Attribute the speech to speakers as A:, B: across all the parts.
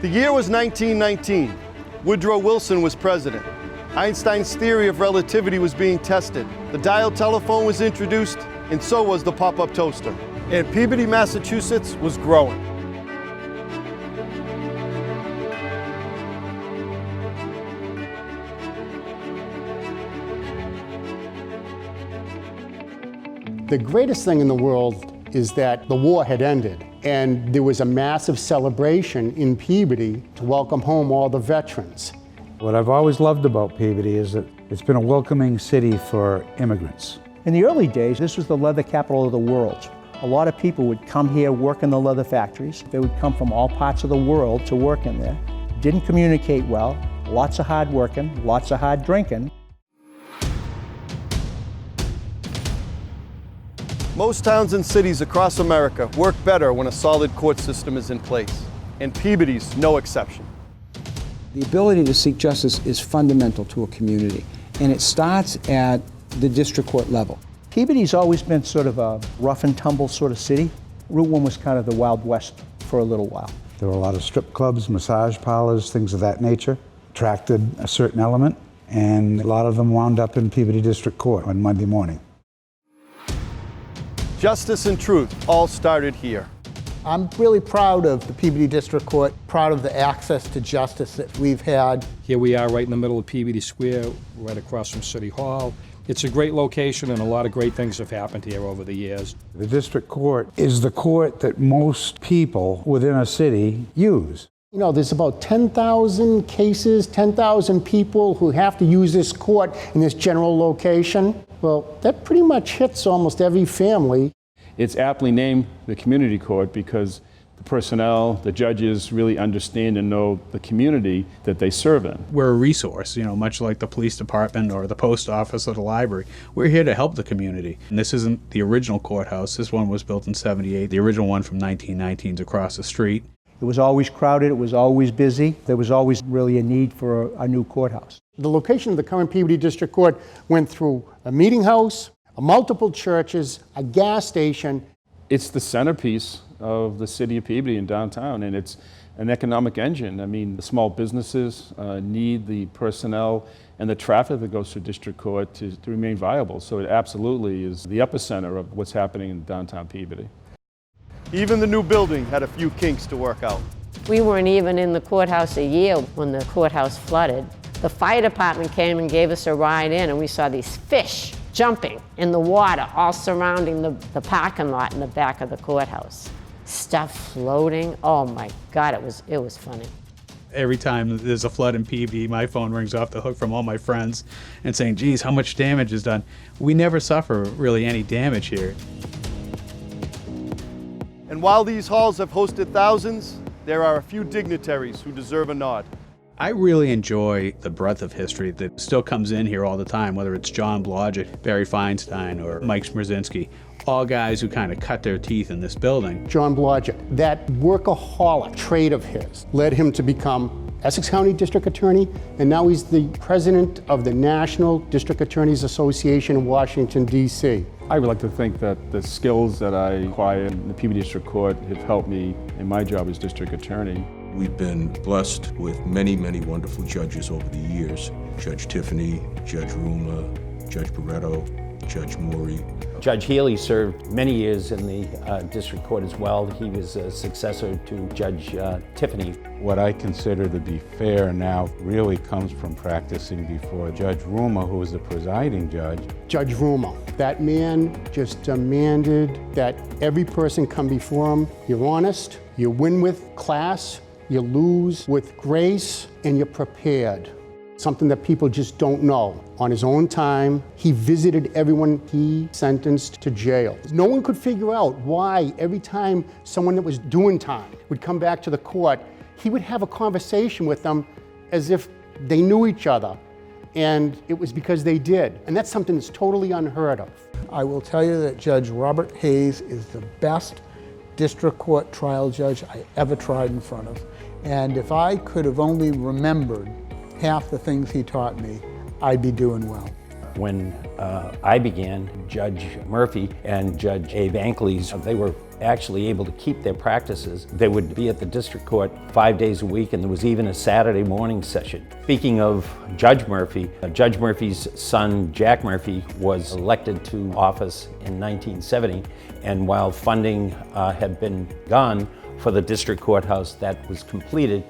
A: The year was 1919. Woodrow Wilson was president. Einstein's theory of relativity was being tested. The dial telephone was introduced, and so was the pop-up toaster. And Peabody, Massachusetts was growing.
B: The greatest thing in the world is that the war had ended, and there was a massive celebration in Peabody to welcome home all the veterans.
C: What I've always loved about Peabody is that it's been a welcoming city for immigrants.
D: In the early days, this was the leather capital of the world. A lot of people would come here, work in the leather factories. They would come from all parts of the world to work in there. Didn't communicate well, lots of hard working, lots of hard drinking.
A: Most towns and cities across America work better when a solid court system is in place, and Peabody's no exception.
E: The ability to seek justice is fundamental to a community, and it starts at the district court level.
D: Peabody's always been sort of a rough and tumble sort of city. Route 1 was kind of the Wild West for a little while.
C: There were a lot of strip clubs, massage parlors, things of that nature, attracted a certain element, and a lot of them wound up in Peabody District Court on Monday morning.
A: Justice and truth all started here.
F: I'm really proud of the Peabody District Court, proud of the access to justice that we've had.
G: Here we are right in the middle of Peabody Square, right across from City Hall. It's a great location, and a lot of great things have happened here over the years.
C: The district court is the court that most people within a city use.
B: You know, there's about 10,000 cases, 10,000 people who have to use this court in this general location. Well, that pretty much hits almost every family.
H: It's aptly named the community court because the personnel, the judges really understand and know the community that they serve in.
I: We're a resource, much like the police department or the post office or the library. We're here to help the community. And this isn't the original courthouse. This one was built in '78. The original one from 1919 is across the street.
D: It was always crowded, it was always busy. There was always really a need for a new courthouse.
B: The location of the current Peabody District Court went through a meeting house, multiple churches, a gas station.
H: It's the centerpiece of the city of Peabody in downtown, and it's an economic engine. I mean, the small businesses need the personnel and the traffic that goes through district court to remain viable. So it absolutely is the epicenter of what's happening in downtown Peabody.
A: Even the new building had a few kinks to work out.
J: We weren't even in the courthouse a year when the courthouse flooded. The fire department came and gave us a ride in, and we saw these fish jumping in the water, all surrounding the parking lot in the back of the courthouse. Stuff floating. Oh my God, it was funny.
I: Every time there's a flood in Peabody, my phone rings off the hook from all my friends and saying, geez, how much damage is done. We never suffer really any damage here.
A: And while these halls have hosted thousands, there are a few dignitaries who deserve a nod.
I: I really enjoy the breadth of history that still comes in here all the time, whether it's John Blodgett, Barry Feinstein, or Mike Smierzinski, all guys who kind of cut their teeth in this building.
B: John Blodgett, that workaholic trait of his led him to become Essex County District Attorney, and now he's the president of the National District Attorneys Association in Washington, D.C.
H: I would like to think that the skills that I acquired in the Peabody District Court have helped me in my job as district attorney.
K: We've been blessed with many, many wonderful judges over the years. Judge Tiffany, Judge Ruma, Judge Barretto, Judge Morey.
L: Judge Healy served many years in the district court as well. He was a successor to Judge Tiffany.
C: What I consider to be fair now really comes from practicing before Judge Ruma, who was the presiding judge.
B: Judge Ruma, that man just demanded that every person come before him. You're honest, you win with class, you lose with grace, and you're prepared. Something that people just don't know. On his own time, he visited everyone he sentenced to jail. No one could figure out why every time someone that was doing time would come back to the court, he would have a conversation with them as if they knew each other. And it was because they did. And that's something that's totally unheard of.
F: I will tell you that Judge Robert Hayes is the best district court trial judge I ever tried in front of. And if I could have only remembered half the things he taught me, I'd be doing well.
L: When I began, Judge Murphy and Judge Abe Ankleys, they were actually able to keep their practices. They would be at the district court 5 days a week, and there was even a Saturday morning session. Speaking of Judge Murphy's son, Jack Murphy, was elected to office in 1970, and while funding had been gone for the district courthouse, that was completed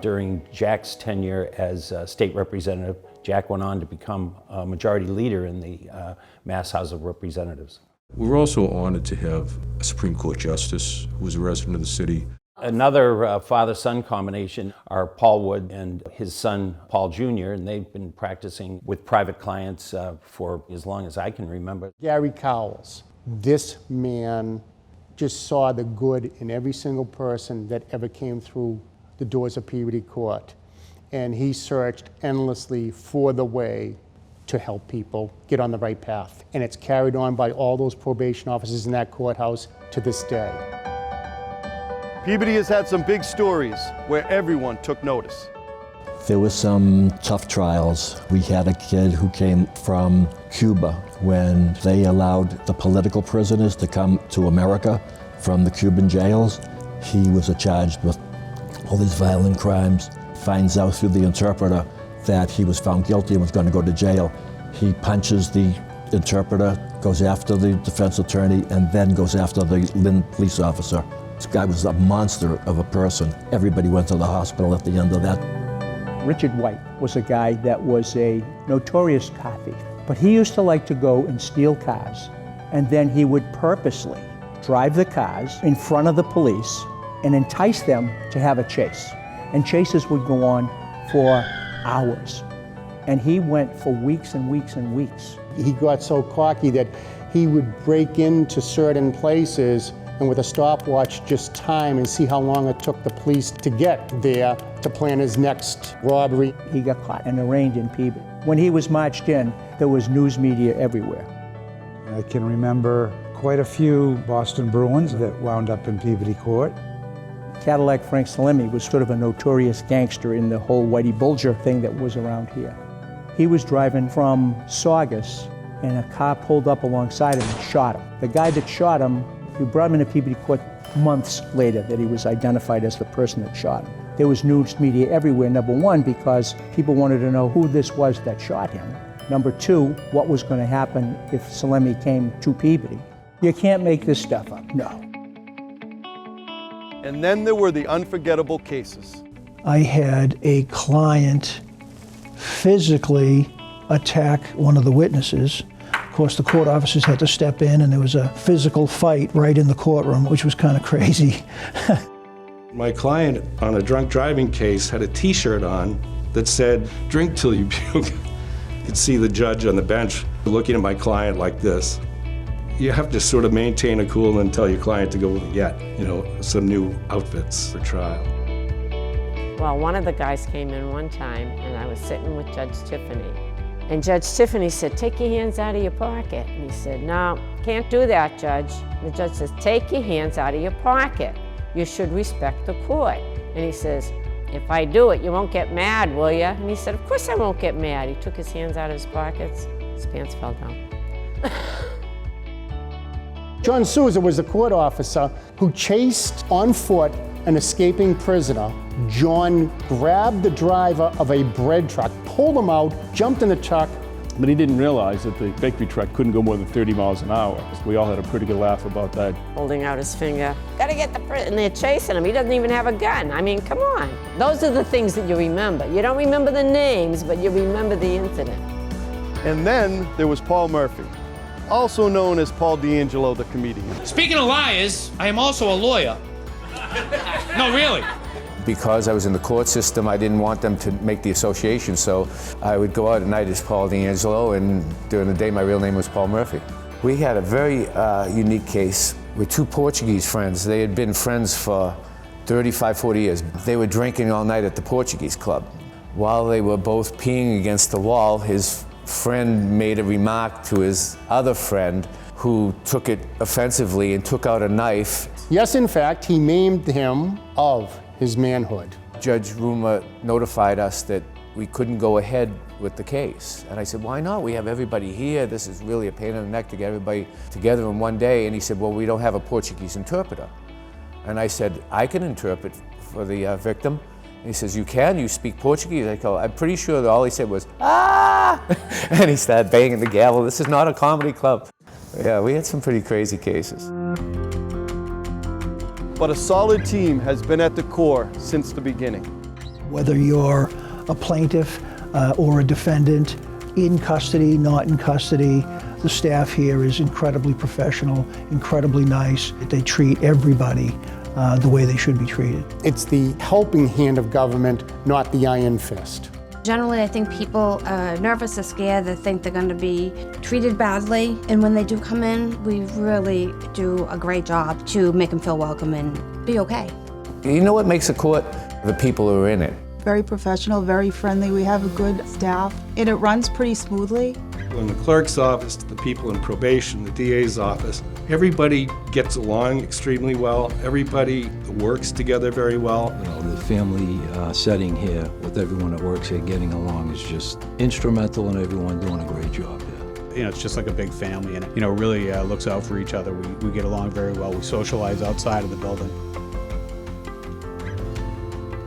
L: during Jack's tenure as state representative. Jack went on to become a majority leader in the Mass House of Representatives.
K: We're also honored to have a Supreme Court Justice who was a resident of the city.
L: Another father-son combination are Paul Wood and his son, Paul Jr., and they've been practicing with private clients for as long as I can remember.
B: Gary Cowles, this man just saw the good in every single person that ever came through the doors of Peabody Court. And he searched endlessly for the way to help people get on the right path. And it's carried on by all those probation officers in that courthouse to this day.
A: Peabody has had some big stories where everyone took notice.
M: There were some tough trials. We had a kid who came from Cuba when they allowed the political prisoners to come to America from the Cuban jails. He was charged with all these violent crimes, finds out through the interpreter that he was found guilty and was going to go to jail. He punches the interpreter, goes after the defense attorney, and then goes after the Lynn police officer. This guy was a monster of a person. Everybody went to the hospital at the end of that.
D: Richard White was a guy that was a notorious car thief, but he used to like to go and steal cars, and then he would purposely drive the cars in front of the police and entice them to have a chase. And chases would go on for hours. And he went for weeks and weeks and weeks.
B: He got so cocky that he would break into certain places and with a stopwatch just time and see how long it took the police to get there to plan his next robbery.
D: He got caught and arraigned in Peabody. When he was marched in, there was news media everywhere.
C: I can remember quite a few Boston Bruins that wound up in Peabody Court.
D: Cadillac Frank Salemi was sort of a notorious gangster in the whole Whitey Bulger thing that was around here. He was driving from Saugus, and a car pulled up alongside him and shot him. The guy that shot him, we brought him into Peabody Court months later that he was identified as the person that shot him. There was news media everywhere, number one, because people wanted to know who this was that shot him. Number two, what was going to happen if Salemi came to Peabody. You can't make this stuff up, no.
A: And then there were the unforgettable cases.
N: I had a client physically attack one of the witnesses. Of course, the court officers had to step in, and there was a physical fight right in the courtroom, which was kind of crazy.
O: My client on a drunk driving case had a T-shirt on that said, "Drink till you puke." You could see the judge on the bench looking at my client like this. You have to sort of maintain a cool and tell your client to go get, some new outfits for trial.
J: Well, one of the guys came in one time, and I was sitting with Judge Tiffany. And Judge Tiffany said, "Take your hands out of your pocket." And he said, "No, can't do that, Judge." The judge says, "Take your hands out of your pocket. You should respect the court." And he says, "If I do it, you won't get mad, will you?" And he said, "Of course I won't get mad." He took his hands out of his pockets. His pants fell down.
B: John Souza was the court officer who chased on foot an escaping prisoner. John grabbed the driver of a bread truck, pulled him out, jumped in the truck.
H: But he didn't realize that the bakery truck couldn't go more than 30 miles an hour. We all had a pretty good laugh about that.
J: Holding out his finger, "Gotta get the prisoner," and they're chasing him. He doesn't even have a gun. I mean, come on. Those are the things that you remember. You don't remember the names, but you remember the incident.
A: And then there was Paul Murphy, also known as Paul D'Angelo, the comedian.
P: Speaking of liars, I am also a lawyer. No, really.
Q: Because I was in the court system, I didn't want them to make the association, so I would go out at night as Paul D'Angelo, and during the day my real name was Paul Murphy. We had a very unique case with two Portuguese friends. They had been friends for 35, 40 years. They were drinking all night at the Portuguese club. While they were both peeing against the wall, his friend made a remark to his other friend, who took it offensively and took out a knife.
B: Yes, in fact, he maimed him of his manhood.
Q: Judge Ruma notified us that we couldn't go ahead with the case. And I said, why not? We have everybody here. This is really a pain in the neck to get everybody together in one day. And he said, well, we don't have a Portuguese interpreter. And I said, I can interpret for the victim. And he says, you can? You speak Portuguese? I go, I'm pretty sure that all he said was, ah! And he started banging the gavel. This is not a comedy club. Yeah, we had some pretty crazy cases.
A: But a solid team has been at the core since the beginning.
N: Whether you're a plaintiff or a defendant, in custody, not in custody, the staff here is incredibly professional, incredibly nice. They treat everybody the way they should be treated.
B: It's the helping hand of government, not the iron fist.
R: Generally, I think people are nervous or scared. They think they're going to be treated badly. And when they do come in, we really do a great job to make them feel welcome and be okay.
Q: You know what makes a court? The people who are in it.
S: Very professional, very friendly. We have a good staff, and it runs pretty smoothly.
O: In the clerk's office, the people in probation, the DA's office, everybody gets along extremely well. Everybody works together very well.
T: You know, the family setting here with everyone that works here getting along is just instrumental in everyone doing a great job here.
I: You know, it's just like a big family, and you know, really looks out for each other. We get along very well. We socialize outside of the building.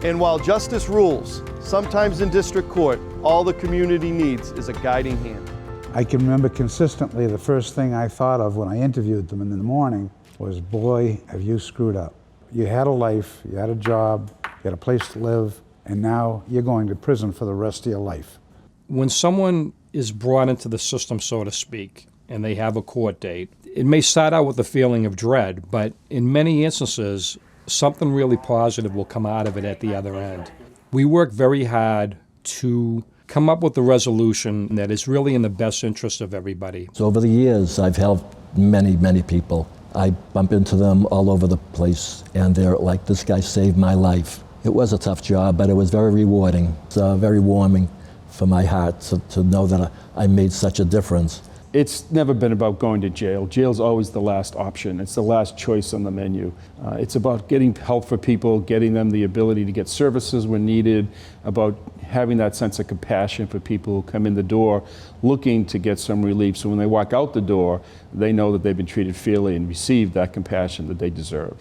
A: And while justice rules, sometimes in district court, all the community needs is a guiding hand.
C: I can remember consistently the first thing I thought of when I interviewed them in the morning was, boy, have you screwed up. You had a life, you had a job, you had a place to live, and now you're going to prison for the rest of your life.
G: When someone is brought into the system, so to speak, and they have a court date, it may start out with a feeling of dread, but in many instances, something really positive will come out of it at the other end. We work very hard to come up with a resolution that is really in the best interest of everybody.
M: So over the years, I've helped many, many people. I bump into them all over the place, and they're like, this guy saved my life. It was a tough job, but it was very rewarding. It's very warming for my heart to know that I made such a difference.
H: It's never been about going to jail. Jail's always the last option. It's the last choice on the menu. It's about getting help for people, getting them the ability to get services when needed, about having that sense of compassion for people who come in the door looking to get some relief. So when they walk out the door, they know that they've been treated fairly and received that compassion that they deserve.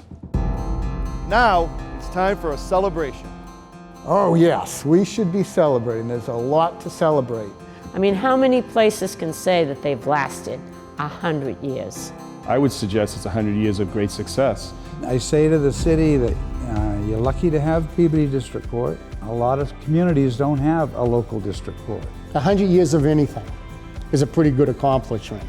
A: Now, it's time for a celebration.
F: Oh yes, we should be celebrating. There's a lot to celebrate.
J: I mean, how many places can say that they've lasted 100 years?
H: I would suggest it's 100 years of great success.
C: I say to the city that you're lucky to have Peabody District Court. A lot of communities don't have a local district court.
B: 100 years of anything is a pretty good accomplishment.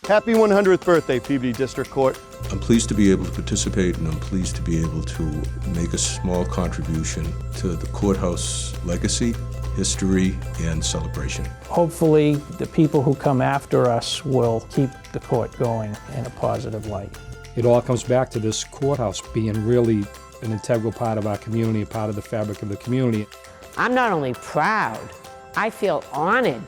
A: Happy 100th birthday, Peabody District Court.
K: I'm pleased to be able to participate, and I'm pleased to be able to make a small contribution to the courthouse legacy, history, and celebration.
D: Hopefully, the people who come after us will keep the court going in a positive light.
G: It all comes back to this courthouse being really an integral part of our community, a part of the fabric of the community.
J: I'm not only proud, I feel honored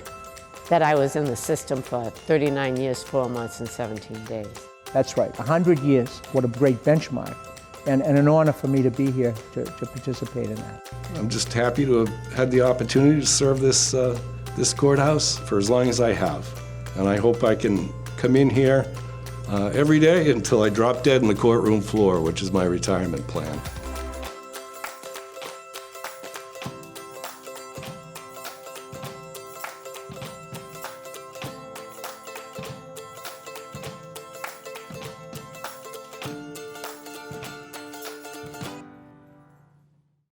J: that I was in the system for 39 years, 4 months, and 17 days.
D: That's right, 100 years, what a great benchmark, and an honor for me to be here to participate in that.
O: I'm just happy to have had the opportunity to serve this courthouse for as long as I have. And I hope I can come in here every day until I drop dead in the courtroom floor, which is my retirement plan.